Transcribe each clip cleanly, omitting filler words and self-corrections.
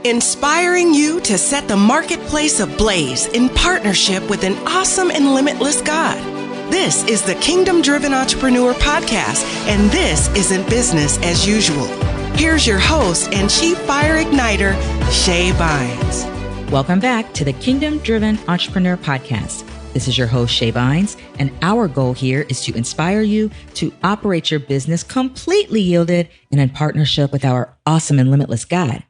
inspiring you to set the marketplace ablaze in partnership with an awesome and limitless God. This is the Kingdom Driven Entrepreneur Podcast, and this isn't business as usual. Here's your host and Chief Fire Igniter, Shay Bynes. Welcome back to the Kingdom Driven Entrepreneur Podcast. This is your host, Shay Bynes, and our goal here is to inspire you to operate your business completely yielded and in partnership with our awesome and limitless God.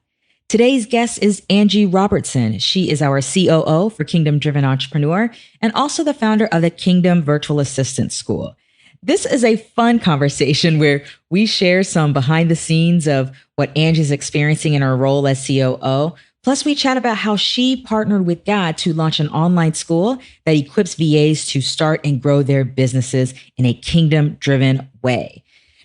Today's guest is Angee Robertson. She is our COO for Kingdom Driven Entrepreneur and also the founder of the Kingdom Virtual Assistant School. This is a fun conversation where we share some behind the scenes of what Angie's experiencing in her role as COO. Plus, we chat about how she partnered with God to launch an online school that equips VAs to start and grow their businesses in a kingdom-driven way.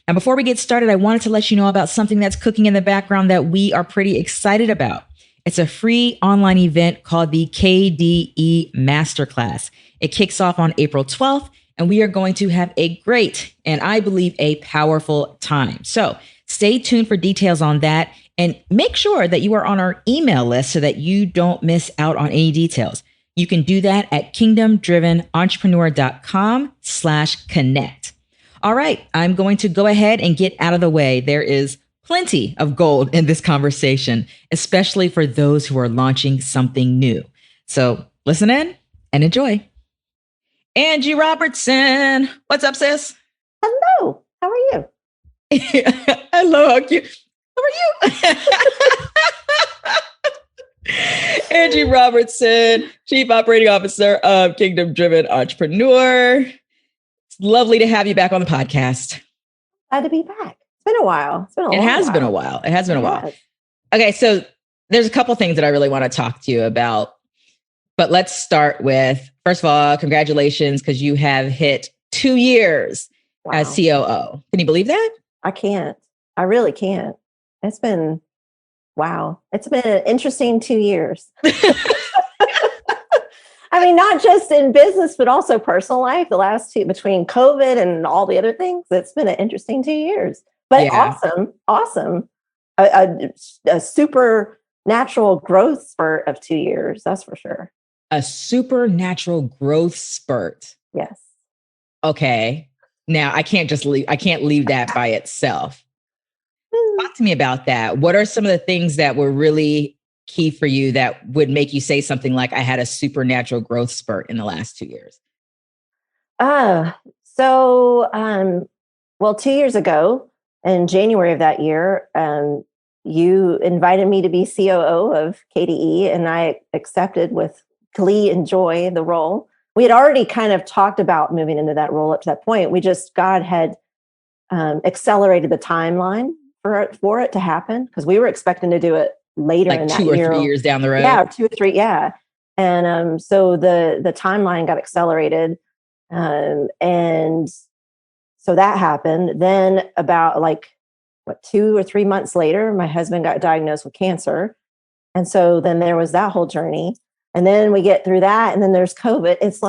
Now, before we get started, I wanted to let you know about something that's cooking in the background that we are pretty excited about. It's a free online event called the KDE Masterclass. It kicks off on April 12th, and we are going to have a great and I believe a powerful time. So stay tuned for details on that. And make sure that you are on our email list so that you don't miss out on any details. You can do that at kingdomdrivenentrepreneur.com/connect. All right, I'm going to go ahead and get out of the way. There is plenty of gold in this conversation, especially for those who are launching something new. So listen in and enjoy. Angee Robertson, what's up, sis? Hello, how are you? Hello, how cute. How are you? Angee Robertson, Chief Operating Officer of Kingdom Driven Entrepreneur. It's lovely to have you back on the podcast. Glad to be back. It's been a while. It has been a while. Okay, so there's a couple things that I really want to talk to you about. But let's start with, first of all, congratulations, because you have hit 2 years as COO. Can you believe that? I can't. I really can't. It's been, wow. It's been an interesting 2 years. I mean, not just in business, but also personal life. The last two, between COVID and all the other things, it's been an interesting 2 years. But yeah. Awesome. A supernatural growth spurt of 2 years, that's for sure. A supernatural growth spurt. Yes. Okay. Now, I can't leave that by itself. Talk to me about that. What are some of the things that were really key for you that would make you say something like, I had a supernatural growth spurt in the last 2 years? 2 years ago, in January of that year, you invited me to be COO of KDE, and I accepted with glee and joy the role. We had already kind of talked about moving into that role up to that point. God had accelerated the timeline for it to happen, because we were expecting to do it later in that year. 2 or 3 years down the road. Yeah, 2 or 3. Yeah. And so the timeline got accelerated. And so that happened. Then about 2 or 3 months later, my husband got diagnosed with cancer. And so then there was that whole journey. And then we get through that, and then there's COVID. It's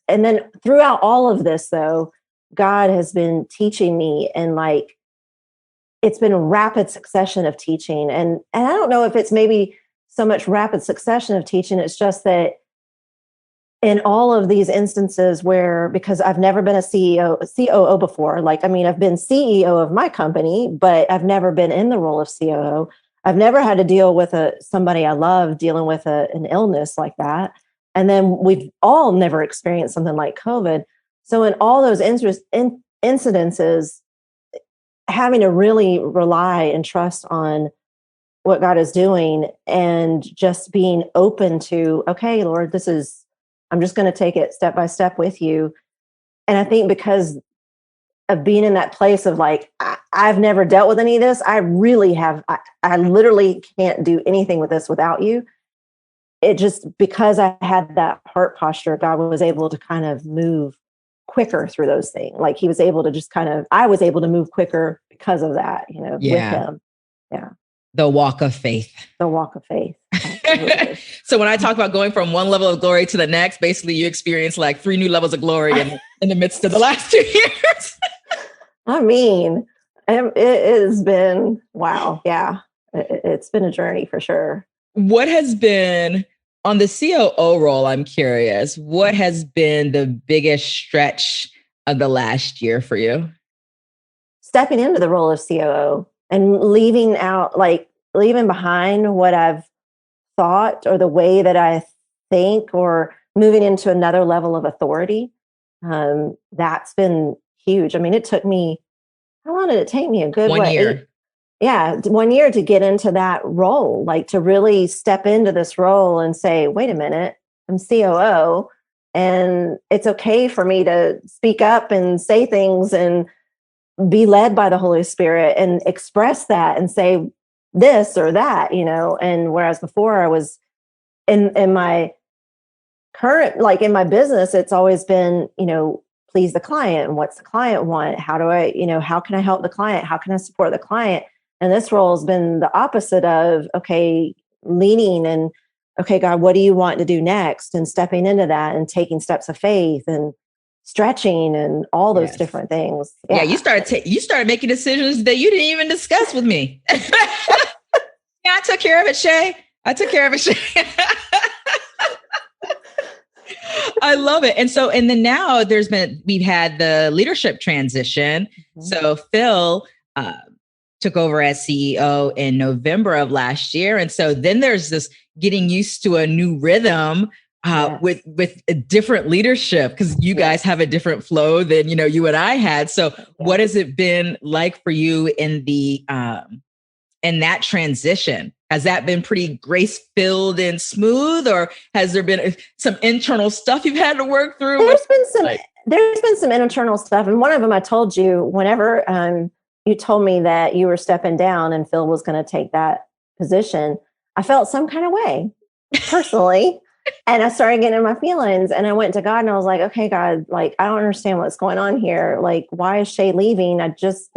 and then throughout all of this, though, God has been teaching me, and it's been a rapid succession of teaching. And I don't know if it's maybe so much rapid succession of teaching. It's just that in all of these instances where, because I've never been a COO before, I've been CEO of my company, but I've never been in the role of COO. I've never had to deal with somebody I love dealing with an illness like that. And then we've all never experienced something like COVID. So in all those incidences, having to really rely and trust on what God is doing, and just being open to, okay, Lord, I'm just going to take it step by step with you. And I think because of being in that place of I've never dealt with any of this, I really have, I literally can't do anything with this without you. It just, because I had that heart posture, God was able to kind of move quicker through those things. He was able to I was able to move quicker because of that, with him. Yeah. The walk of faith. So when I talk about going from one level of glory to the next, basically you experience 3 new levels of glory in the midst of the last 2 years. I mean, it has been, wow. Yeah. it's been a journey for sure. What has been on the COO role? I'm curious, what has been the biggest stretch of the last year for you? Stepping into the role of COO and leaving behind what I've thought or the way that I think, or moving into another level of authority. That's been huge. I mean, it took me, how long did it take me? A good 1 year. 1 year to get into that role, like to really step into this role and say, wait a minute, I'm COO, and it's okay for me to speak up and say things and be led by the Holy Spirit and express that and say this or that, and whereas before I was in my current, like in my business, it's always been, please the client, and what's the client want? How do I, how can I help the client? How can I support the client? And this role has been the opposite of, okay, leaning and, okay, God, what do you want to do next? And stepping into that and taking steps of faith and stretching and all those different things. Yeah, you started making decisions that you didn't even discuss with me. Yeah, I took care of it, Shay. I love it. And then now we've had the leadership transition. Mm-hmm. So Phil took over as CEO in November of last year. And so then there's this getting used to a new rhythm with a different leadership, because you guys have a different flow than, you and I had. So what has it been like for you in that transition? Has that been pretty grace-filled and smooth, or has there been some internal stuff you've had to work through? There's been some internal stuff. And one of them I told you, whenever you told me that you were stepping down and Phil was going to take that position, I felt some kind of way personally. And I started getting in my feelings, and I went to God and I was like, okay, God, like, I don't understand what's going on here. Like, why is Shay leaving? I just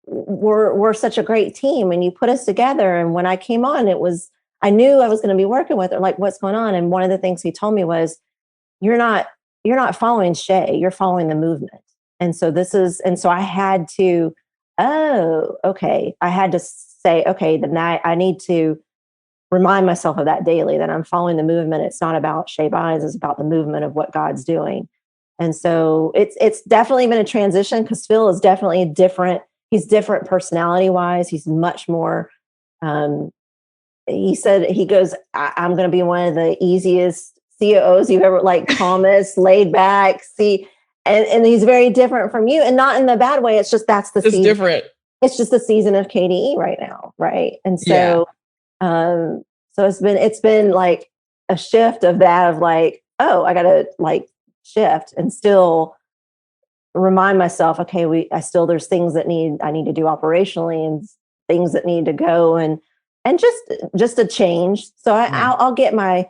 we're such a great team, and you put us together. And when I came on, I knew I was going to be working with her. Like, what's going on? And one of the things he told me was, you're not following Shay, you're following the movement. And so I had to, I had to say, okay, then I need to remind myself of that daily, that I'm following the movement. It's not about Shay Bynes, it's about the movement of what God's doing. And so it's definitely been a transition, because Phil is definitely different. He's different personality wise. He's much more, he said, he goes, I'm going to be one of the easiest CEOs you've ever, calmest, laid back, and he's very different from you, and not in the bad way. It's just, it's different. It's just the season of KDE right now. Right. And so, so it's been like a shift of that, of like, oh, I got to shift and still remind myself, okay, there's things that I need to do operationally, and things that need to go, and just a change. So I'll get my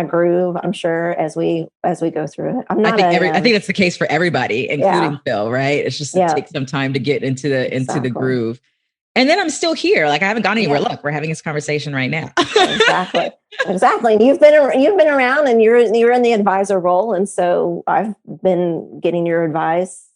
groove, I'm sure, as we go through it. I think that's the case for everybody, including Phil, right? It's just to take some time to get into the groove. And then I'm still here. Like, I haven't gone anywhere. Look, we're having this conversation right now. Exactly. You've been around, and you're in the advisor role, and so I've been getting your advice.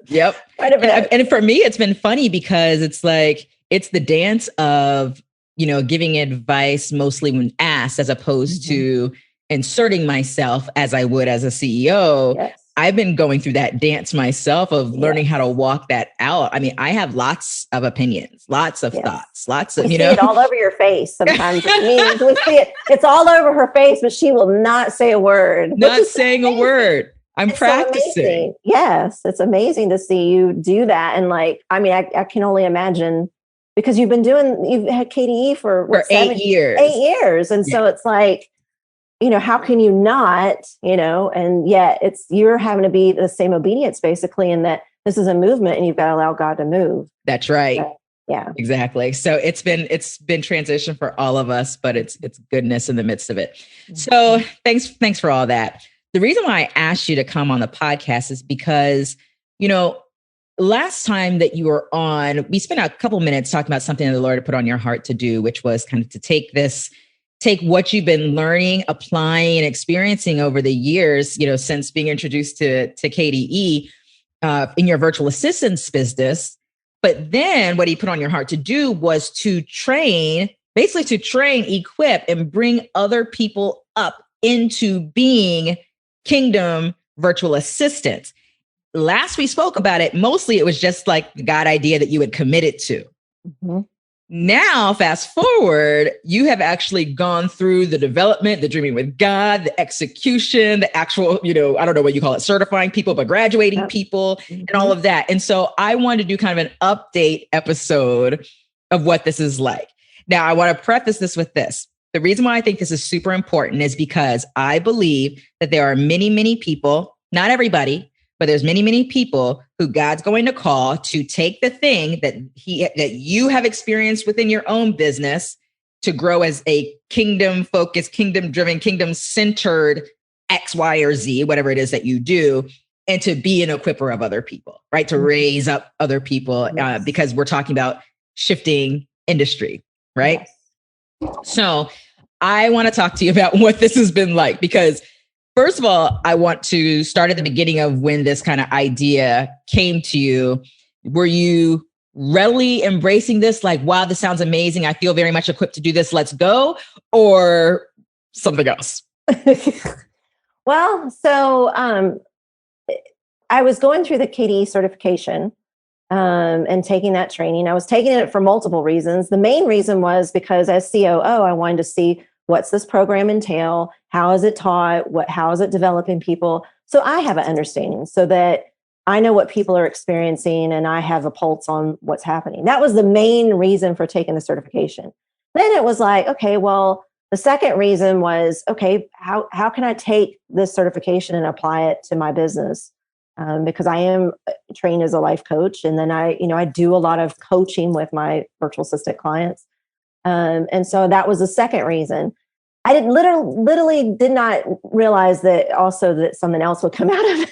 Yep. And for me, it's been funny, because it's the dance of, giving advice mostly when asked, as opposed to inserting myself as I would as a CEO. Yes. I've been going through that dance myself of learning how to walk that out. I mean, I have lots of opinions, lots of thoughts, lots of, we see it all over your face. Sometimes we see it. It's all over her face, but she will not say a word. Not saying a word. It's practicing. So yes. It's amazing to see you do that. And I can only imagine, because you've had KDE for 8 years. 8 years. And so it's like, how can you not, and yet you're having to be the same obedience, basically, in that this is a movement and you've got to allow God to move. That's right. So, yeah, exactly. So it's been transition for all of us, but it's goodness in the midst of it. Mm-hmm. So thanks for all that. The reason why I asked you to come on the podcast is because, last time that you were on, we spent a couple minutes talking about something that the Lord had put on your heart to do, which was kind of to take what you've been learning, applying, and experiencing over the years, since being introduced to KDE in your virtual assistance business, But then what he put on your heart to do was to train, equip, and bring other people up into being kingdom virtual assistants. Last we spoke about it, mostly it was just like the God idea that you had committed to. Mm-hmm. Now, fast forward, you have actually gone through the development, the dreaming with God, the execution, the actual, I don't know what you call it, certifying people, but graduating people and all of that. And so I wanted to do kind of an update episode of what this is like. Now, I want to preface this with this. The reason why I think this is super important is because I believe that there are many, many people, not everybody, but there's many, many people who God's going to call to take the thing that you have experienced within your own business to grow as a kingdom-focused, kingdom-driven, kingdom-centered X, Y, or Z, whatever it is that you do, and to be an equipper of other people, right? To raise up other people, because we're talking about shifting industry, right? Yes. So I want to talk to you about what this has been like, because first of all, I want to start at the beginning of when this kind of idea came to you. Were you readily embracing this? Like, wow, this sounds amazing. I feel very much equipped to do this. Let's go. Or something else? Well, so I was going through the KDE certification and taking that training. I was taking it for multiple reasons. The main reason was because as COO, I wanted to see what's this program entail? How is it taught? How is it developing people? So I have an understanding so that I know what people are experiencing and I have a pulse on what's happening. That was the main reason for taking the certification. Then it was like, okay, well, the second reason was, okay, how can I take this certification and apply it to my business? Because I am trained as a life coach. And then I do a lot of coaching with my virtual assistant clients. And so that was the second reason. I literally did not realize that also that something else would come out of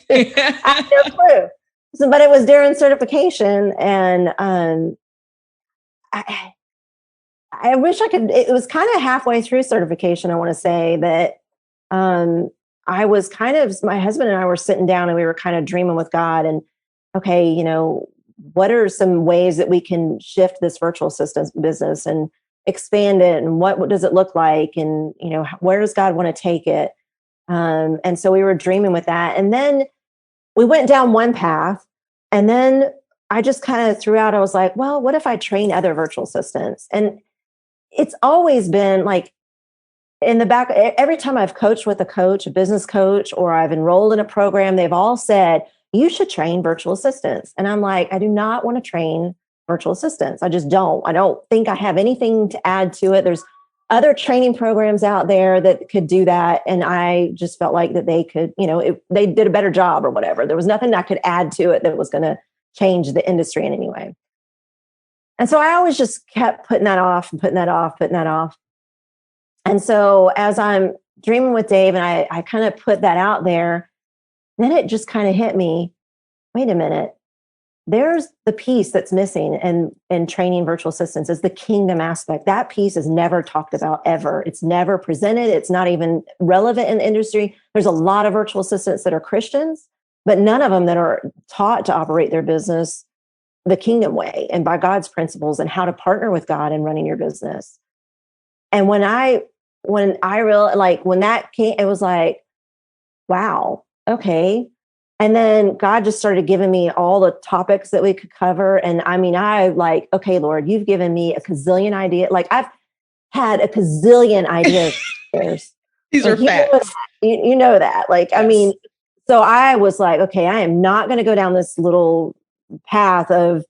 it. I had no clue. So, but it was during certification, and I wish I could. It was kind of halfway through certification. I want to say that I was my husband and I were sitting down and we were kind of dreaming with God, and okay, what are some ways that we can shift this virtual assistance business and expand it? And what does it look like? And, where does God want to take it? And so we were dreaming with that. And then we went down one path. And then I just kind of threw out, I was like, well, what if I train other virtual assistants? And it's always been like in the back, every time I've coached with a business coach, or I've enrolled in a program, they've all said, you should train virtual assistants. And I'm like, I do not want to train virtual assistants. I just don't. I don't think I have anything to add to it. There's other training programs out there that could do that. And I just felt like that they could, they did a better job or whatever. There was nothing I could add to it that was going to change the industry in any way. And so I always just kept putting that off and putting that off. And so as I'm dreaming with Dave and I kind of put that out there, then it just kind of hit me, wait a minute, there's the piece that's missing in training virtual assistants is the kingdom aspect. That piece is never talked about ever. It's never presented. It's not even relevant in the industry. There's a lot of virtual assistants that are Christians, but none of them that are taught to operate their business the kingdom way and by God's principles and how to partner with God in running your business. And when I realized, like when that came, it was like, wow. Okay. And then God just started giving me all the topics that we could cover. And I like, okay, Lord, you've given me a gazillion ideas. Like I've had a gazillion ideas. These are facts. You know that. Like, yes. So I was like, okay, I am not going to go down this little path of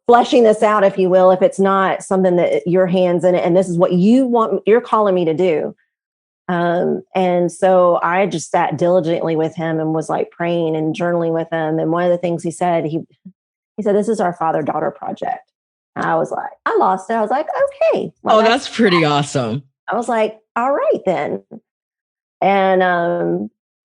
fleshing this out, if you will, if it's not something that your hands in it. And this is what you're calling me to do. And so I just sat diligently with him and was like praying and journaling with him. And one of the things he said, he said, this is our father-daughter project. And I was like, I lost it. I was like, okay. Well, that's pretty awesome. I was like, all right then. And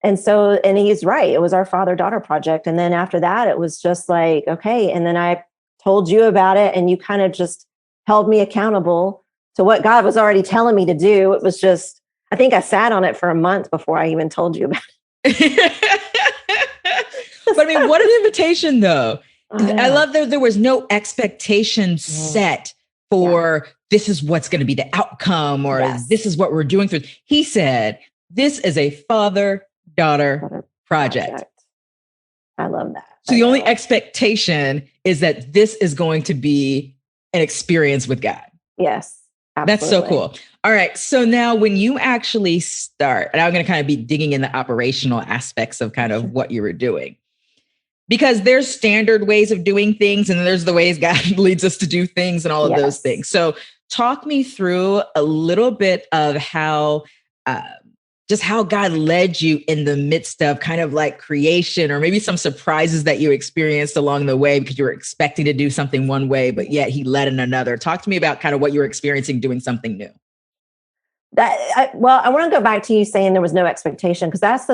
he's right. It was our father-daughter project. And then after that, it was just like, okay. And then I told you about it and you kind of just held me accountable to what God was already telling me to do. It was just, I think I sat on it for a month before I even told you about it. But what an invitation though. I love that there was no expectation set for this is what's going to be the outcome or this is what we're doing through. He said, this is a father-daughter project. I love that. So the only expectation is that this is going to be an experience with God. Yes. Absolutely. That's so cool. All right. So now when you actually start, and I'm going to kind of be digging in the operational aspects of kind of what you were doing, because there's standard ways of doing things and there's the ways God leads us to do things and all of those things. So talk me through a little bit of how, just how God led you in the midst of kind of like creation, or maybe some surprises that you experienced along the way because you were expecting to do something one way, but yet he led in another. Talk to me about kind of what you were experiencing doing something new. I want to go back to you saying there was no expectation, because that's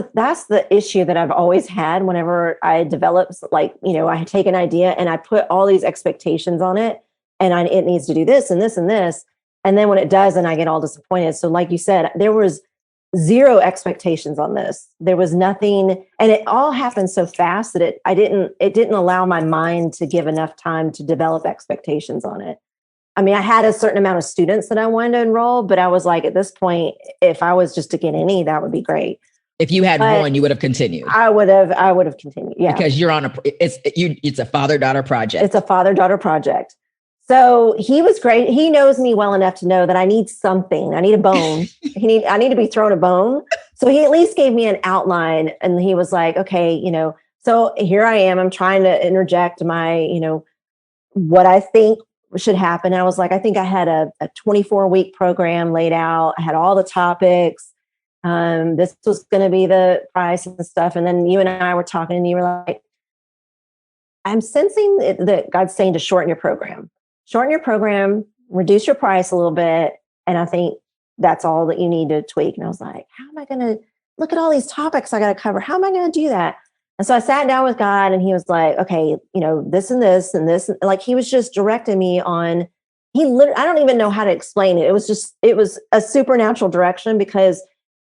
the issue that I've always had whenever I develop, like, I take an idea and I put all these expectations on it, and it needs to do this and this and this. And then when it doesn't, I get all disappointed. So like you said, there was zero expectations on this. There was nothing, and it all happened so fast that it didn't allow my mind to give enough time to develop expectations on it. I mean, I had a certain amount of students that I wanted to enroll, but I was like, at this point, if I was just to get any, that would be great. If you had one, you would have continued. I would have continued. Yeah. Because you're on it's a father-daughter project. It's a father-daughter project. So he was great. He knows me well enough to know that I need something. I need a bone. I need to be thrown a bone. So he at least gave me an outline, and he was like, okay, so here I am. I'm trying to interject my, what I think should happen. And I was like, I think I had a 24-week program laid out. I had all the topics. This was going to be the price and stuff. And then you and I were talking, and you were like, I'm sensing that God's saying to shorten your program. Shorten your program, reduce your price a little bit. And I think that's all that you need to tweak. And I was like, how am I going to look at all these topics I got to cover? How am I going to do that? And so I sat down with God, and he was like, okay, this and this and this. Like, he was just directing me on, I don't even know how to explain it. It was a supernatural direction, because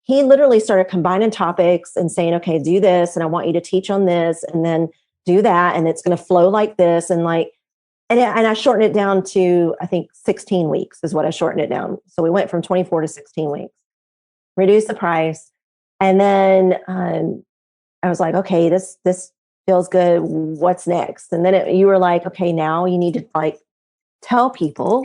he literally started combining topics and saying, okay, do this. And I want you to teach on this, and then do that. And it's going to flow like this. And I shortened it down to, I think 16 weeks is what I shortened it down. So we went from 24 to 16 weeks, reduced the price. And then I was like, okay, this feels good. What's next? And then you were like, okay, now you need to tell people,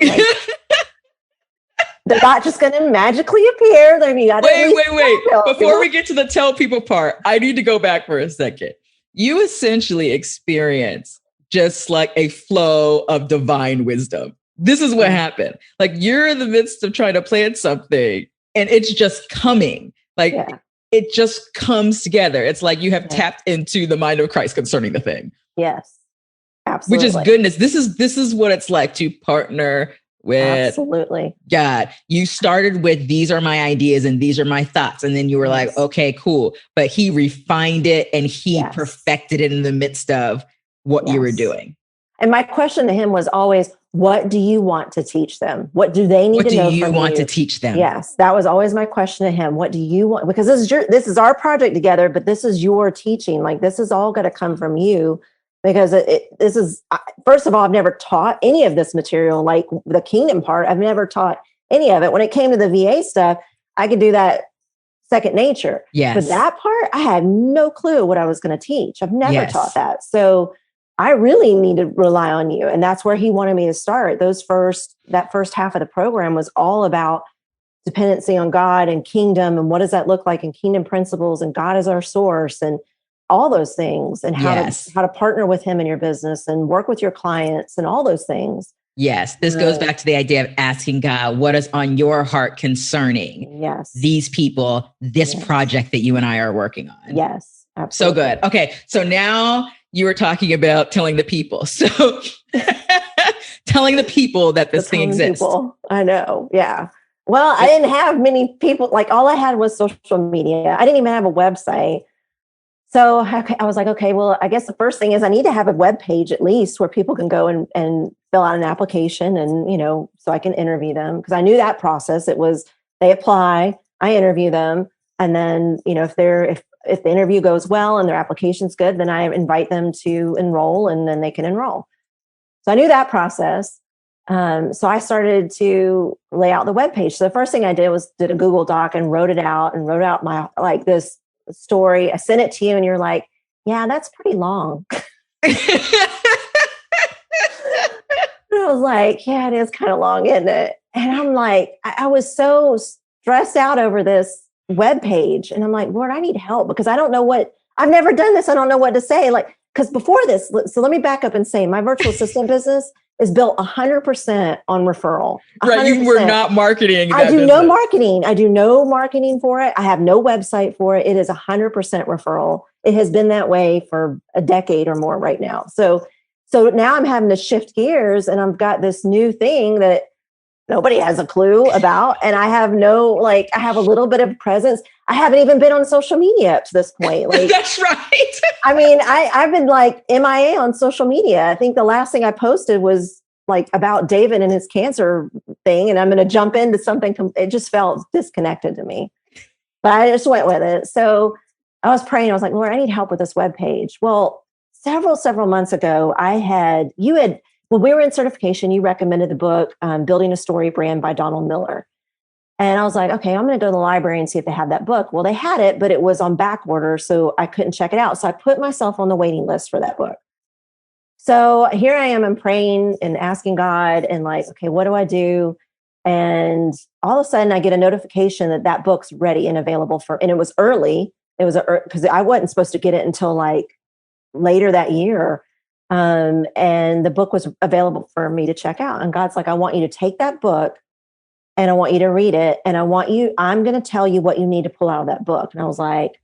they're not just going to magically appear. Wait. Before we get to the tell people part, I need to go back for a second. You essentially experience just like a flow of divine wisdom. This is what happened. Like, you're in the midst of trying to plan something, and it's just coming. It just comes together. It's like you have tapped into the mind of Christ concerning the thing. Yes, absolutely. Which is goodness. This is what it's like to partner with absolutely God. You started with, these are my ideas and these are my thoughts. And then you were like, okay, cool. But he refined it, and he perfected it in the midst of what you were doing. And my question to him was always, what do you want to teach them? What do they need to know from you? What do you want to teach them? Yes, that was always my question to him. What do you want? Because this is our project together, but this is your teaching. Like, this is all going to come from you, because this is, first of all, I've never taught any of this material, like the kingdom part. I've never taught any of it. When it came to the VA stuff, I could do that second nature. Yes. But that part, I had no clue what I was going to teach. I've never taught that. So I really need to rely on you. And that's where he wanted me to start. That first half of the program was all about dependency on God and kingdom, and what does that look like in kingdom principles, and God is our source, and all those things, and how to partner with him in your business and work with your clients and all those things. Yes. This goes back to the idea of asking God, what is on your heart concerning these people, this project that you and I are working on? Yes. Absolutely. So good. Okay. So now you were talking about telling the people. So telling the people that this thing exists. People. I know. Yeah. Well, I didn't have many people. Like, all I had was social media. I didn't even have a website. So I was like, okay, well, I guess the first thing is I need to have a web page at least where people can go and fill out an application, and, so I can interview them. Because I knew that process. It was, they apply, I interview them. And then, if if the interview goes well and their application's good, then I invite them to enroll, and then they can enroll. So I knew that process. So I started to lay out the webpage. So the first thing I did was did a Google Doc and wrote out my, like, this story. I sent it to you and you're like, yeah, that's pretty long. I was like, yeah, it is kind of long, isn't it? And I'm like, I was so stressed out over this webpage. And I'm like, Lord, I need help because I don't know I've never done this. I don't know what to say. Like, because before this, so let me back up and say my virtual assistant business is built 100% on referral. 100%. Right. You were not marketing. I do no marketing. I do no marketing for it. I have no website for it. It is 100% referral. It has been that way for a decade or more right now. So now I'm having to shift gears, and I've got this new thing that nobody has a clue about. And I have I have a little bit of presence. I haven't even been on social media up to this point. Like, that's right. I mean, I've been like MIA on social media. I think the last thing I posted was like about David and his cancer thing. And I'm going to jump into something. It just felt disconnected to me, but I just went with it. So I was praying. I was like, Lord, I need help with this webpage. Well, several months ago, when we were in certification, you recommended the book, Building a Story Brand by Donald Miller. And I was like, okay, I'm going to go to the library and see if they have that book. Well, they had it, but it was on back order, so I couldn't check it out. So I put myself on the waiting list for that book. So here I am, I'm praying and asking God and like, okay, what do I do? And all of a sudden I get a notification that book's ready and available and it was early. It was because I wasn't supposed to get it until like later that year. And the book was available for me to check out. And God's like, I want you to take that book and I want you to read it. And I'm going to tell you what you need to pull out of that book. And I was like,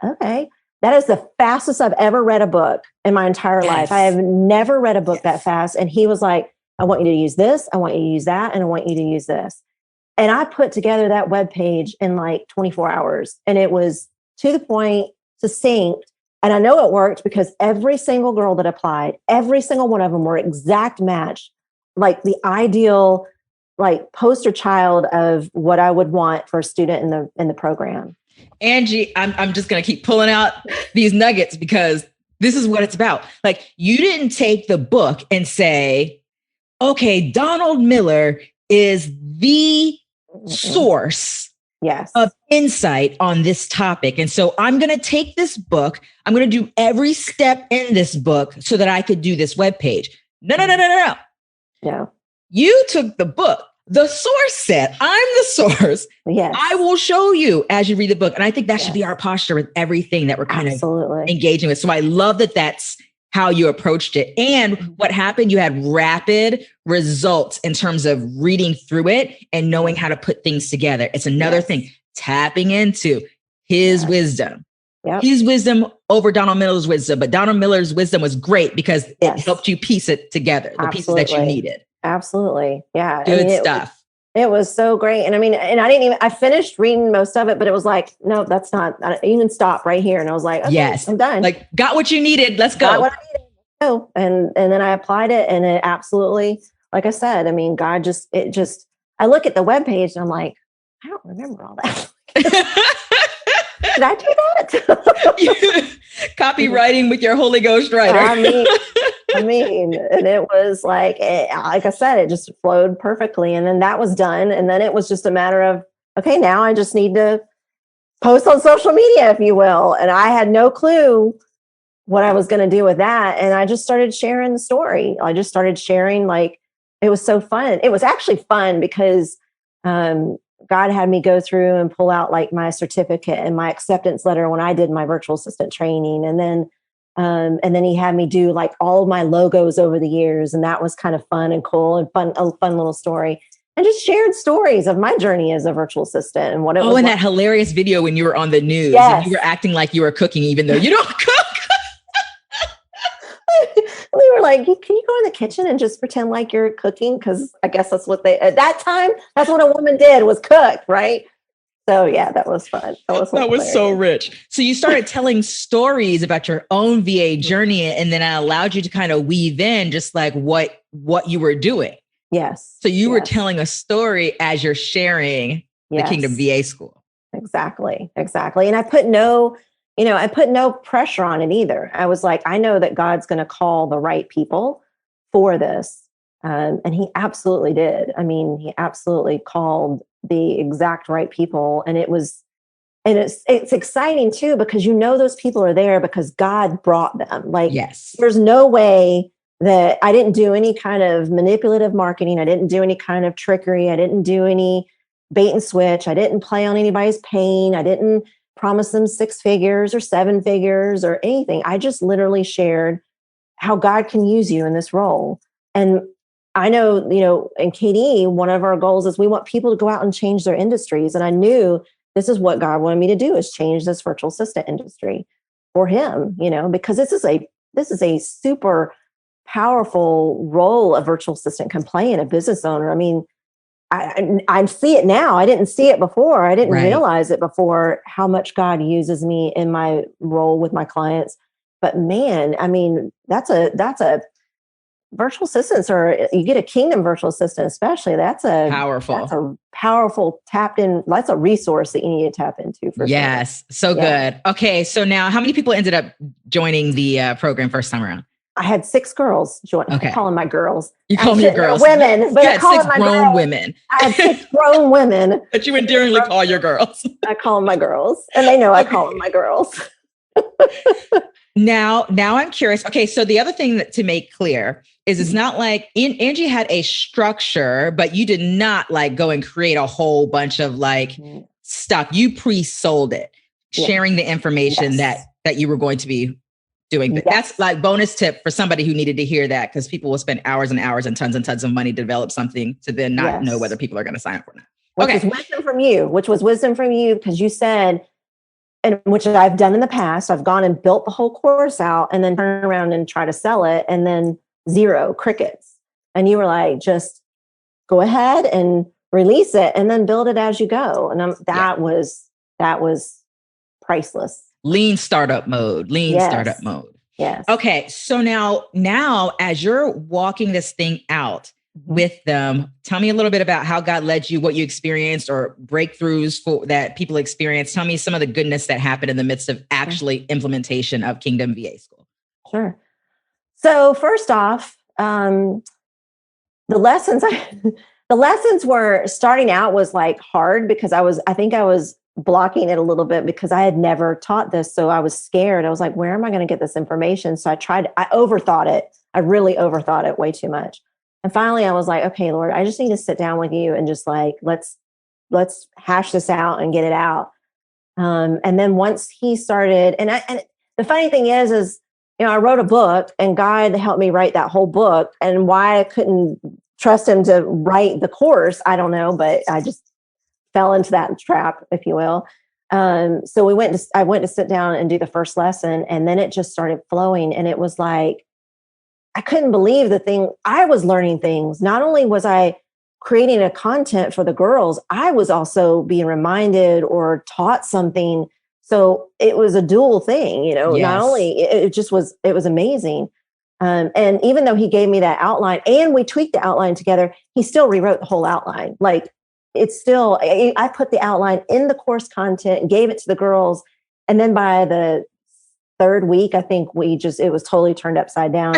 okay, that is the fastest I've ever read a book in my entire life. I have never read a book that fast. And he was like, I want you to use this. I want you to use that. And I want you to use this. And I put together that webpage in like 24 hours, and it was to the point, succinct. And I know it worked because every single girl that applied, every single one of them were exact match, like the ideal, like poster child of what I would want for a student in the program. Angee, I'm just going to keep pulling out these nuggets because this is what it's about. Like, you didn't take the book and say, okay, Donald Miller is the source of insight on this topic. And so I'm going to take this book. I'm going to do every step in this book so that I could do this webpage. No. Yeah. You took the book. The source said, I'm the source. Yes. I will show you as you read the book. And I think that should be our posture with everything that we're kind of engaging with. So I love that that's how you approached it. And what happened, you had rapid results in terms of reading through it and knowing how to put things together. It's another thing, tapping into his wisdom. Yep. His wisdom over Donald Miller's wisdom. But Donald Miller's wisdom was great because it helped you piece it together, the pieces that you needed. Absolutely. Yeah. Good stuff. It was so great. And I mean, I finished reading most of it, but it was like, no, that's not, you can stop right here. And I was like, okay, I'm done. Like, got what you needed. Let's go. Got what I needed. Go. And then I applied it, and it absolutely, like I said, I mean, God I look at the webpage and I'm like, I don't remember all that. Did I do that? Copywriting with your Holy Ghost writer. I mean, and it was like I said, it just flowed perfectly. And then that was done. And then it was just a matter of, okay, now I just need to post on social media, if you will. And I had no clue what I was going to do with that. And I just started sharing the story. I just started sharing, like, it was so fun. It was actually fun because God had me go through and pull out like my certificate and my acceptance letter when I did my virtual assistant training. And then he had me do like all of my logos over the years. And that was kind of fun and cool and a fun little story. And just shared stories of my journey as a virtual assistant and what it was. Oh, and that hilarious video when you were on the news and you were acting like you were cooking, even though you don't cook. We were like, can you go in the kitchen and just pretend like you're cooking? Because I guess that's what at that time, that's what a woman did, was cook, right? So yeah, that was fun. That was so rich. So you started telling stories about your own VA journey, and then I allowed you to kind of weave in just like what you were doing. Yes. So you were telling a story as you're sharing the Kingdom VA School. Exactly. And I put no I put no pressure on it either. I was like, I know that God's going to call the right people for this. And he absolutely did. I mean, he absolutely called the exact right people. And it's exciting too, because those people are there because God brought them. Like, yes, there's no way that I didn't do any kind of manipulative marketing. I didn't do any kind of trickery. I didn't do any bait and switch. I didn't play on anybody's pain. I didn't promise them 6 figures or 7 figures or anything. I just literally shared how God can use you in this role. And I know, in KDE, one of our goals is we want people to go out and change their industries. And I knew this is what God wanted me to do, is change this virtual assistant industry for him, because this is a super powerful role a virtual assistant can play in a business owner. I mean, I see it now. I didn't see it before. I didn't realize it before, how much God uses me in my role with my clients. But man, I mean, that's a virtual assistants, or you get a kingdom virtual assistant, especially. That's a powerful tapped in. That's a resource that you need to tap into for yes. Sure. So good. Okay. So now how many people ended up joining the program first time around? I had 6 girls join. Okay. I call them my girls. You call them your girls. Women, but you had 6 grown women. I had 6 grown women. But you endearingly call your girls. I call them my girls, and they know I call them my girls. Now I'm curious. Okay, so the other thing to make clear is it's not like Angee had a structure, but you did not like go and create a whole bunch of like stuff. You pre-sold it, sharing the information that you were going to be doing. That's like bonus tip for somebody who needed to hear that, because people will spend hours and hours and tons of money to develop something to then not know whether people are going to sign up or not. Which was wisdom from you, because you said, and which I've done in the past, I've gone and built the whole course out and then turn around and try to sell it, and then crickets. And you were like, just go ahead and release it and then build it as you go. And that was priceless. Lean startup mode. Yes. Okay. So now as you're walking this thing out with them, tell me a little bit about how God led you, what you experienced or breakthroughs that people experienced. Tell me some of the goodness that happened in the midst of actually implementation of Kingdom VA School. Sure. So first off, the lessons were starting out was like hard, because I think I was blocking it a little bit because I had never taught this. So I was scared. I was like, where am I going to get this information? So I overthought it. I really overthought it way too much. And finally I was like, okay, Lord, I just need to sit down with you and just like, let's hash this out and get it out. And then once he started, and the funny thing is, I wrote a book, and God helped me write that whole book. And why I couldn't trust him to write the course, I don't know, but I just fell into that trap, if you will. So I went to sit down and do the first lesson, and then it just started flowing. And it was like, I couldn't believe the thing. I was learning things. Not only was I creating a content for the girls, I was also being reminded or taught something. So it was a dual thing, not only it was amazing. And even though he gave me that outline and we tweaked the outline together, he still rewrote the whole outline. Like, it's still, I put the outline in the course content, gave it to the girls. And then by the 3rd week, I think it was totally turned upside down.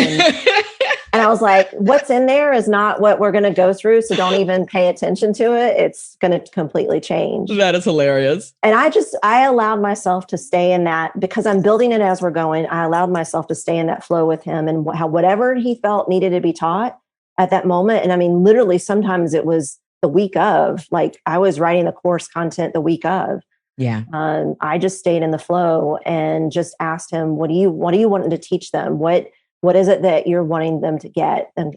And I was like, what's in there is not what we're going to go through. So don't even pay attention to it. It's going to completely change. That is hilarious. And I allowed myself to stay in that, because I'm building it as we're going. I allowed myself to stay in that flow with him, and whatever he felt needed to be taught at that moment. And I mean, literally sometimes it was the week of, like, I was writing the course content the week of. Yeah. I just stayed in the flow and just asked him, what do you want to teach them? What is it that you're wanting them to get? And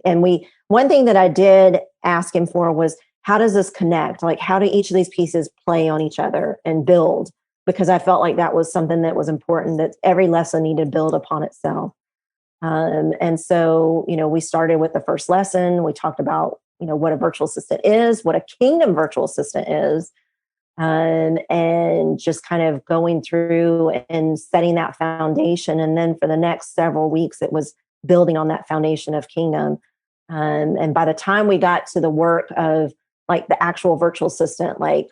one thing that I did ask him for was, how does this connect? Like, how do each of these pieces play on each other and build? Because I felt like that was something that was important, that every lesson needed to build upon itself. And so, we started with the first lesson. We talked about, what a virtual assistant is, what a kingdom virtual assistant is, and just kind of going through and setting that foundation. And then for the next several weeks, it was building on that foundation of kingdom. And by the time we got to the work of like the actual virtual assistant, like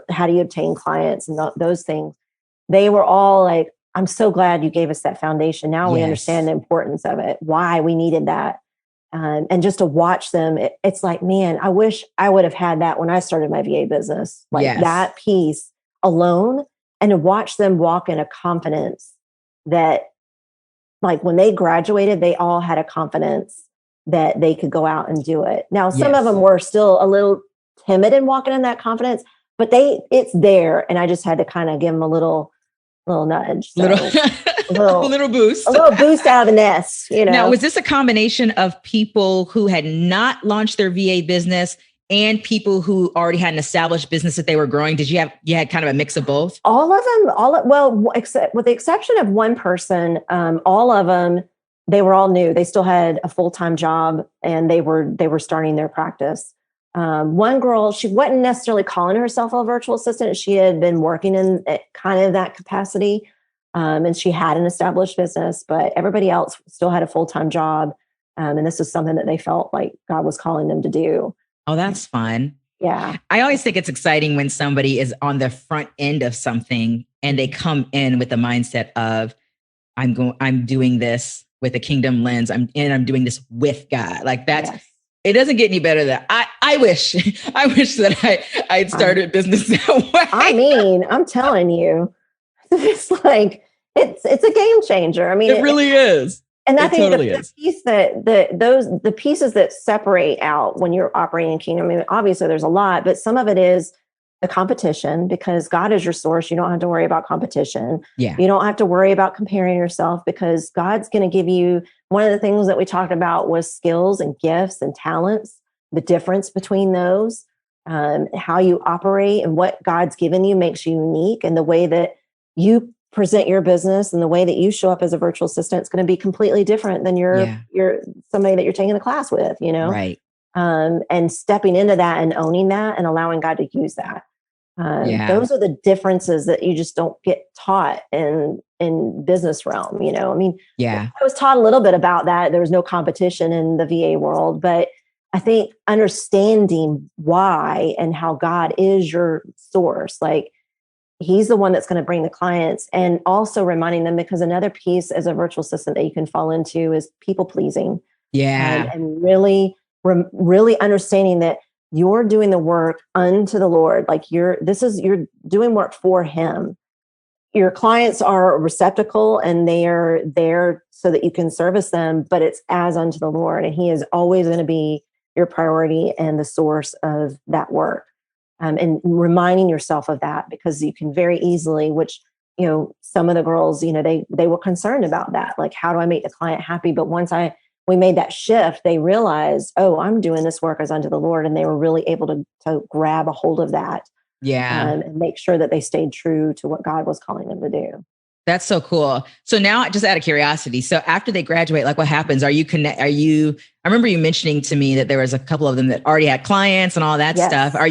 how do you obtain clients and those things, they were all like, I'm so glad you gave us that foundation. Now we Yes. understand the importance of it, why we needed that. And just to watch them, it's like, man, I wish I would have had that when I started my VA business, like Yes. that piece alone, and to watch them walk in a confidence that, like, when they graduated, they all had a confidence that they could go out and do it. Now, some Yes. of them were still a little timid in walking in that confidence, but it's there. And I just had to kind of give them a little nudge. So, a little boost. A little boost out of the nest, you know. Now, was this a combination of people who had not launched their VA business and people who already had an established business that they were growing? Did you had kind of a mix of both? All of them, except with the exception of one person, all of them, they were all new. They still had a full-time job and they were starting their practice. One girl, she wasn't necessarily calling herself a virtual assistant. She had been working in kind of that capacity. And she had an established business, but everybody else still had a full-time job. And this is something that they felt like God was calling them to do. Oh, that's fun. Yeah. I always think it's exciting when somebody is on the front end of something and they come in with the mindset of, I'm doing this with a kingdom lens. I'm doing this with God. Like that's, yes. It doesn't get any better than I wish that I'd started business that way. I mean, I'm telling you, it's like, it's a game changer. I mean, it really is. And I think the piece the pieces that separate out when you're operating in kingdom, I mean, obviously there's a lot, but some of it is the competition, because God is your source. You don't have to worry about competition. Yeah. You don't have to worry about comparing yourself, because God's going to give you, one of the things that we talked about was skills and gifts and talents, the difference between those, how you operate and what God's given you makes you unique, and the way that you present your business and the way that you show up as a virtual assistant is going to be completely different than your somebody that you're taking a class with, you know? Right. And stepping into that and owning that and allowing God to use that. Those are the differences that you just don't get taught in business realm, you know? I mean, I was taught a little bit about that. There was no competition in the VA world, but I think understanding why and how God is your source, like, He's the one that's going to bring the clients, and also reminding them, because another piece as a virtual assistant that you can fall into is people pleasing. Yeah. And really understanding that you're doing the work unto the Lord. Like you're doing work for Him. Your clients are a receptacle and they are there so that you can service them, but it's as unto the Lord. And He is always going to be your priority and the source of that work. And reminding yourself of that, because you can very easily, which, you know, some of the girls, you know, they were concerned about that. Like, how do I make the client happy? But once we made that shift, they realized, oh, I'm doing this work as unto the Lord. And they were really able to grab a hold of that. And make sure that they stayed true to what God was calling them to do. That's so cool. So now, just out of curiosity, so after they graduate, like, what happens? I remember you mentioning to me that there was a couple of them that already had clients and all that stuff. Are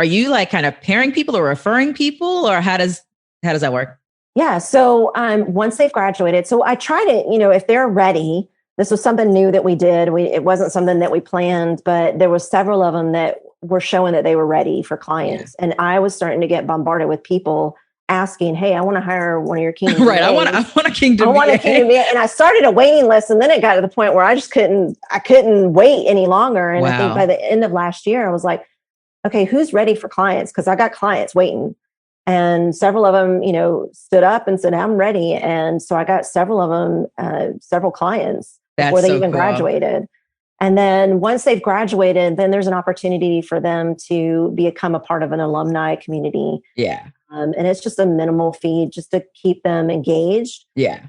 you like kind of pairing people or referring people, or how does that work? Yeah. So once they've graduated, so I try to, you know, if they're ready, this was something new that we did. It wasn't something that we planned, but there was several of them that were showing that they were ready for clients. And I was starting to get bombarded with people asking, hey, I want to hire one of your kingdom. Right. I want a kingdom. I want a kingdom. And I started a waiting list, and then it got to the point where I just couldn't wait any longer. And I think by the end of last year, I was like, okay, who's ready for clients? Because I got clients waiting. And several of them, you know, stood up and said, I'm ready. And so I got several of them, several clients before they even graduated. And then once they've graduated, then there's an opportunity for them to become a part of an alumni community. Yeah. And it's just a minimal fee just to keep them engaged. Yeah.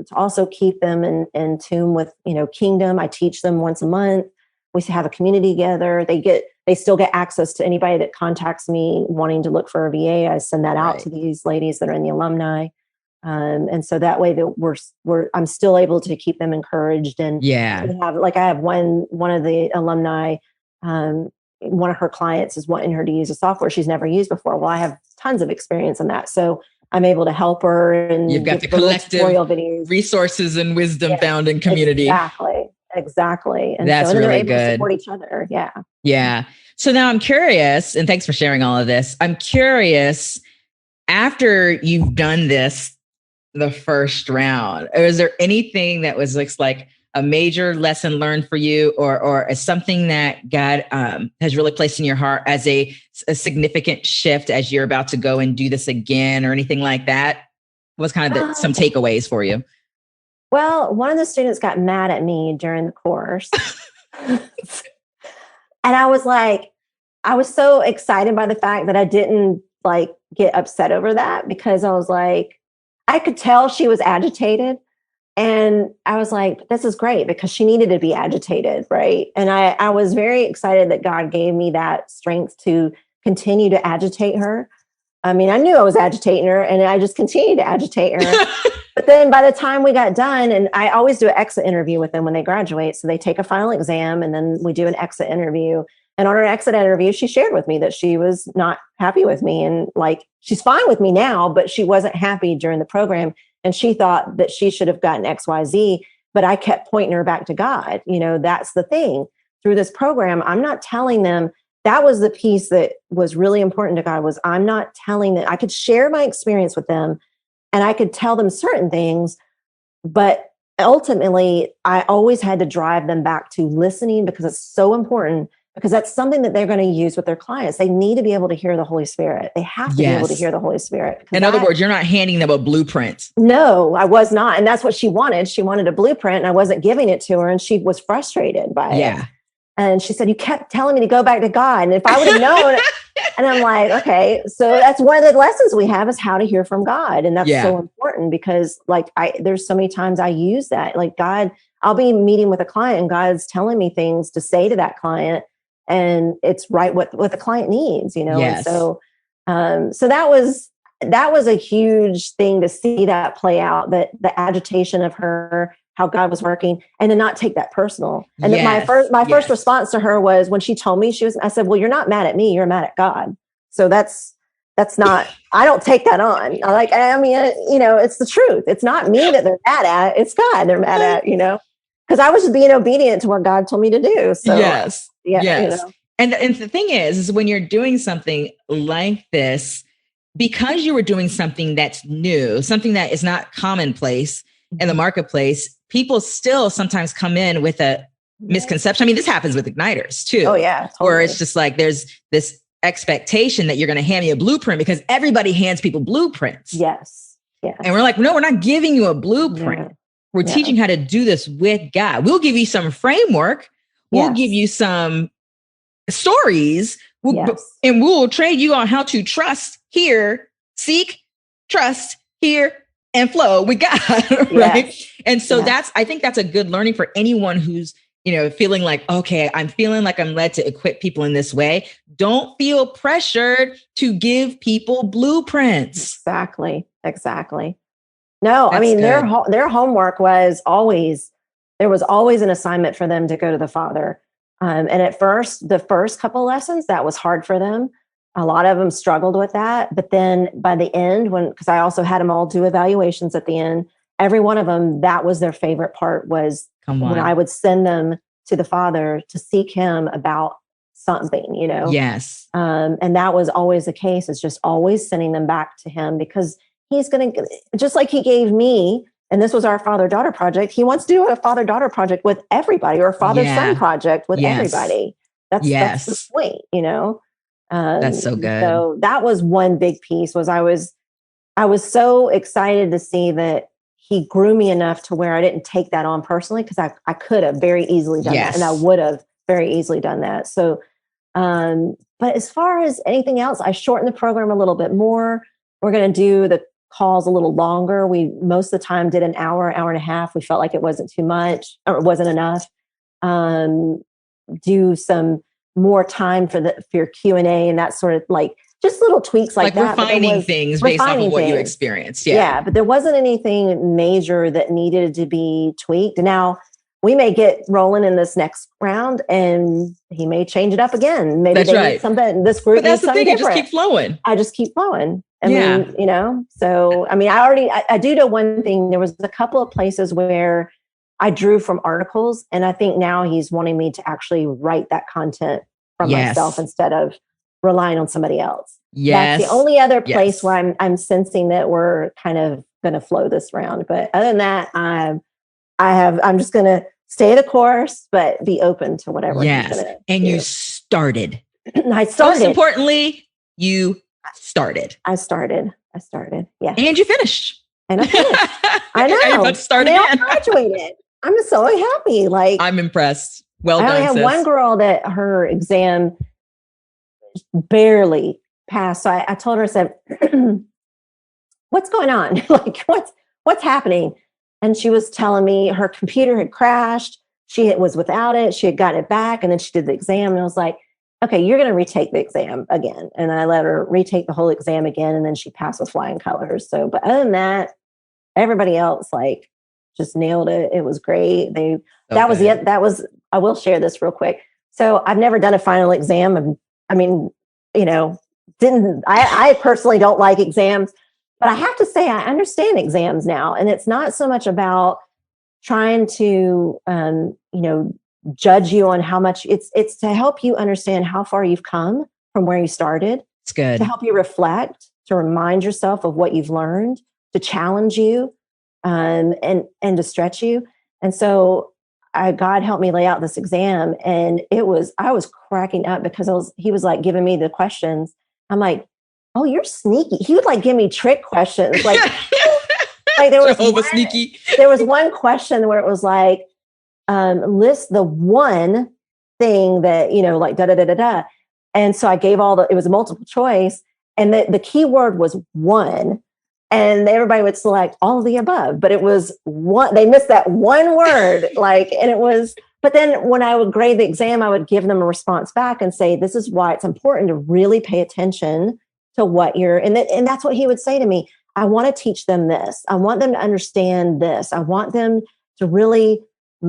To also keep them in tune with, you know, kingdom. I teach them once a month. We have a community together. They still get access to anybody that contacts me wanting to look for a VA. I send that out to these ladies that are in the alumni. And so that way that I'm still able to keep them encouraged. And I have one of the alumni, one of her clients is wanting her to use a software she's never used before. Well, I have tons of experience in that. So I'm able to help her. And you've got the collective resources and wisdom found in community. Exactly. And that's they're really able good. To support each other. Yeah. Yeah. So now I'm curious, and thanks for sharing all of this. I'm curious, after you've done this, the first round. Or is there anything that was like a major lesson learned for you, or something that God has really placed in your heart as a significant shift as you're about to go and do this again, or anything like that? What's kind of some takeaways for you? Well, one of the students got mad at me during the course. And I was so excited by the fact that I didn't like get upset over that, because I was like, I could tell she was agitated. And I was like, this is great, because she needed to be agitated, right? And I was very excited that God gave me that strength to continue to agitate her. I mean, I knew I was agitating her, and I just continued to agitate her. But then by the time we got done, and I always do an exit interview with them when they graduate. So they take a final exam, and then we do an exit interview. And on her exit interview, she shared with me that she was not happy with me. And like, she's fine with me now, but she wasn't happy during the program. And she thought that she should have gotten XYZ, but I kept pointing her back to God. You know, that's the thing. Through this program, I'm not telling them. That was the piece that was really important to God, was I'm not telling them. I could share my experience with them, and I could tell them certain things, but ultimately I always had to drive them back to listening, because it's so important, because that's something that they're going to use with their clients. They need to be able to hear the Holy Spirit. They have to be able to hear the Holy Spirit. In other words, you're not handing them a blueprint. No, I was not. And that's what she wanted. She wanted a blueprint, and I wasn't giving it to her, and she was frustrated by it. And she said, you kept telling me to go back to God. And if I would have known, and I'm like, okay, so that's one of the lessons we have, is how to hear from God. And that's so important, because like there's so many times I use that, like God, I'll be meeting with a client and God's telling me things to say to that client, and it's right what the client needs, you know? Yes. And so that was a huge thing to see that play out, that the agitation of her, how God was working, and to not take that personal. And my first response to her was, when she told me I said, well, you're not mad at me, you're mad at God. So that's not, I don't take that on. I mean, you know, it's the truth. It's not me that they're mad at, it's God they're mad at, you know, because I was just being obedient to what God told me to do. So you know. And the thing is when you're doing something like this, because you were doing something that's new, something that is not commonplace in the marketplace, people still sometimes come in with a misconception. I mean, this happens with igniters too. Oh yeah. Totally. Or it's just like, there's this expectation that you're going to hand me a blueprint, because everybody hands people blueprints. Yes. And we're like, no, we're not giving you a blueprint. Yeah. We're teaching how to do this with God. We'll give you some framework. We'll give you some stories, and we'll trade you on how to trust here, seek, trust here, and flow with God, right? And so I think that's a good learning for anyone who's, you know, feeling like, okay, I'm feeling like I'm led to equip people in this way. Don't feel pressured to give people blueprints. Exactly. No, That's I mean, good. their homework was always, there was always an assignment for them to go to the Father. And at first, the first couple lessons, that was hard for them. A lot of them struggled with that. But then by the end, because I also had them all do evaluations at the end, every one of them, that was their favorite part, was when I would send them to the Father to seek him about something, you know? Yes. And that was always the case, is just always sending them back to him, because he's going to, just like he gave me, and this was our father-daughter project, he wants to do a father-daughter project with everybody, or a father-son project with everybody. That's the point, you know? That's so good. So that was one big piece, was I was so excited to see that he grew me enough to where I didn't take that on personally, because I could have very easily done that, and I would have very easily done that. So, but as far as anything else, I shortened the program a little bit more. We're going to do the calls a little longer. We most of the time did an hour and a half. We felt like it wasn't too much, or it wasn't enough. Do some more time for your Q&A and that sort of, like, just little tweaks like that. Refining things based off of what you experienced. Yeah, but there wasn't anything major that needed to be tweaked. Now, we may get rolling in this next round, and he may change it up again. Maybe they need something. This group needs something different. Just keep flowing. I just keep flowing. I mean, you know, so, I mean, I do know one thing. There was a couple of places where I drew from articles, and I think now he's wanting me to actually write that content from myself instead of relying on somebody else. That's the only other place where I'm sensing that we're kind of going to flow this round. But other than that, I'm just going to stay the course, but be open to whatever he's going to And do. you started. I started. Most importantly, you started. I started. Yeah. And you finished. And I finished. I know. Are you about to start and again? I graduated. I'm so happy. Like, I'm impressed. Well I done, only had sis. one girl that her exam barely passed. So I told her, I said, what's going on? Like, what's happening? And she was telling me her computer had crashed. She was without it. She had gotten it back. And then she did the exam. And I was like, okay, you're going to retake the exam again. And I let her retake the whole exam again. And then she passed with flying colors. So, but other than that, everybody else like just nailed it. It was great. That was, I will share this real quick. So I've never done a final exam. I mean, I personally don't like exams, but I have to say, I understand exams now. And it's not so much about trying to, judge you on how much it's to help you understand how far you've come from where you started. It's good. To help you reflect, to remind yourself of what you've learned, to challenge you, and to stretch you. And so God helped me lay out this exam, and I was cracking up because he was like giving me the questions. I'm like, oh, you're sneaky. He would like give me trick questions. Like, there was one question where it was like, list the one thing that, like da, da, da, da, da. And so I gave it was a multiple choice. And the key word was one. And everybody would select all of the above, but it was one, they missed that one word. But then when I would grade the exam, I would give them a response back and say, this is why it's important to really pay attention to what and that's what he would say to me. I want to teach them this. I want them to understand this. I want them to really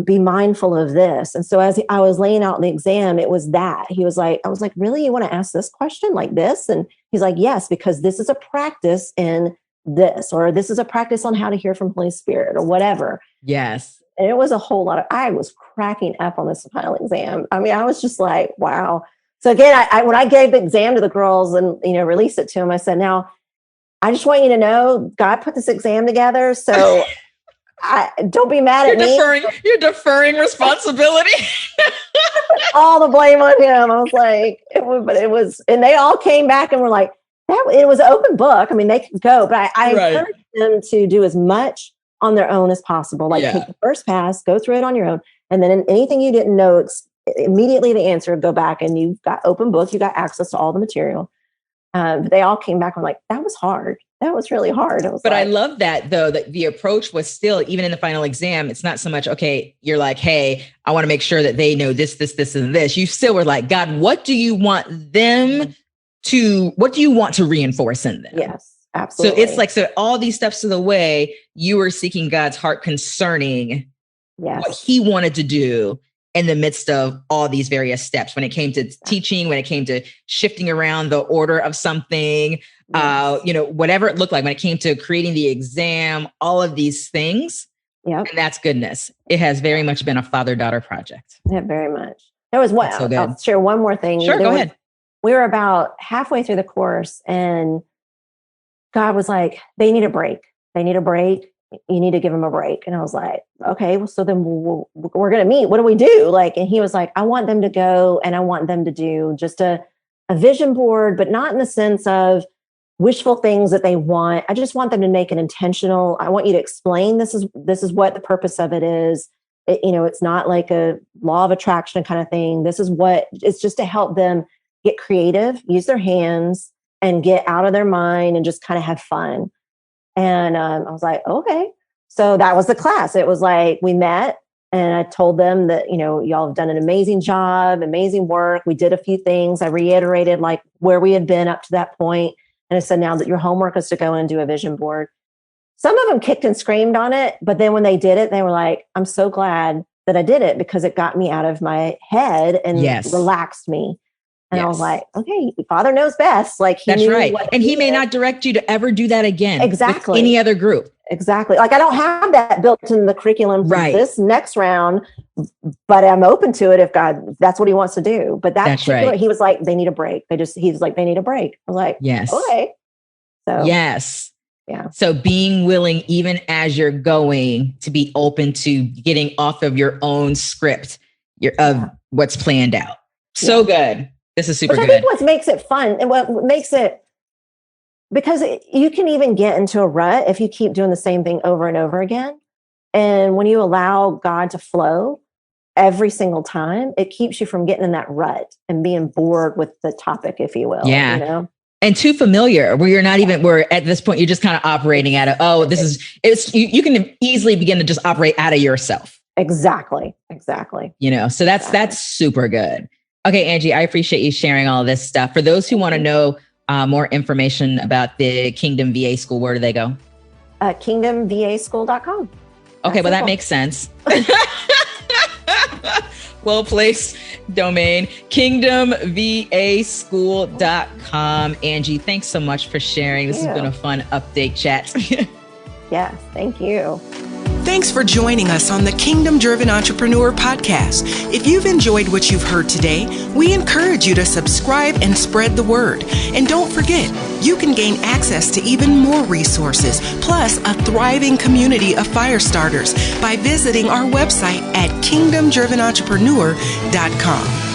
be mindful of this. And so as I was laying out the exam, it was that. I was like, really? You want to ask this question like this? And he's like, yes, because this is a practice in this, or this is a practice on how to hear from Holy Spirit or whatever. Yes. And it was a whole lot I was cracking up on this final exam. I mean, I was just like, wow. So again, when I gave the exam to the girls and, released it to them, I said, now, I just want you to know God put this exam together. So don't be mad at me. You're deferring responsibility. All the blame on him. I was like, and they all came back and were like, it was an open book. I mean, they could go, but I encouraged them to do as much on their own as possible. Like take the first pass, go through it on your own. And then anything you didn't know, immediately the answer, go back and you've got open book. You got access to all the material. They all came back and were like, that was hard. That was really hard. I love that though, that the approach was still, even in the final exam, it's not so much, okay, you're like, hey, I want to make sure that they know this, and this. You still were like, God, what do you want to reinforce in them? Yes, absolutely. So it's like, so all these steps of the way, you were seeking God's heart concerning what he wanted to do in the midst of all these various steps, when it came to teaching, when it came to shifting around the order of something, whatever it looked like, when it came to creating the exam, all of these things. Yep. And that's goodness. It has very much been a father-daughter project. Yeah, very much. There was one, so I'll share one more thing. Sure, go ahead. We were about halfway through the course and God was like, they need a break. You need to give them a break. And I was like, okay, well, so then we're going to meet. What do we do? And he was like, I want them to go and I want them to do just a vision board, but not in the sense of wishful things that they want. I just want them to make an intentional. I want you to explain this is what the purpose of it is. It's not like a law of attraction kind of thing. This is what it's just to help them get creative, use their hands and get out of their mind and just kind of have fun. And I was like, okay. So that was the class. It was like, we met and I told them that, y'all have done an amazing job, amazing work. We did a few things. I reiterated like where we had been up to that point. And I said, now that your homework is to go and do a vision board. Some of them kicked and screamed on it. But then when they did it, they were like, I'm so glad that I did it because it got me out of my head and relaxed me. And I was like, okay, Father knows best. Like that's right. And he may not direct you to ever do that again. Exactly. With any other group. Exactly. Like I don't have that built in the curriculum for this next round, but I'm open to it if that's what he wants to do. But that's right. He was like, they need a break. He was like, they need a break. I was like, yes. Okay. So yes. Yeah. So being willing, even as you're going, to be open to getting off of your own script of what's planned out. So good. This is super good. I think what makes it fun and what makes it, because you can even get into a rut if you keep doing the same thing over and over again. And when you allow God to flow every single time, it keeps you from getting in that rut and being bored with the topic, if you will. Yeah. You know? And too familiar, where you're not even, where at this point, you're just kind of operating out of, you can easily begin to just operate out of yourself. Exactly. So that's super good. Okay, Angee, I appreciate you sharing all this stuff. For those who want to know more information about the Kingdom VA School, where do they go? KingdomVASchool.com. Okay, well, that makes sense. Well-placed domain, KingdomVASchool.com. Angee, thanks so much for sharing. This has been a fun update chat. Yes, thank you. Thanks for joining us on the Kingdom Driven Entrepreneur Podcast. If you've enjoyed what you've heard today, we encourage you to subscribe and spread the word. And don't forget, you can gain access to even more resources, plus a thriving community of fire starters by visiting our website at kingdomdrivenentrepreneur.com.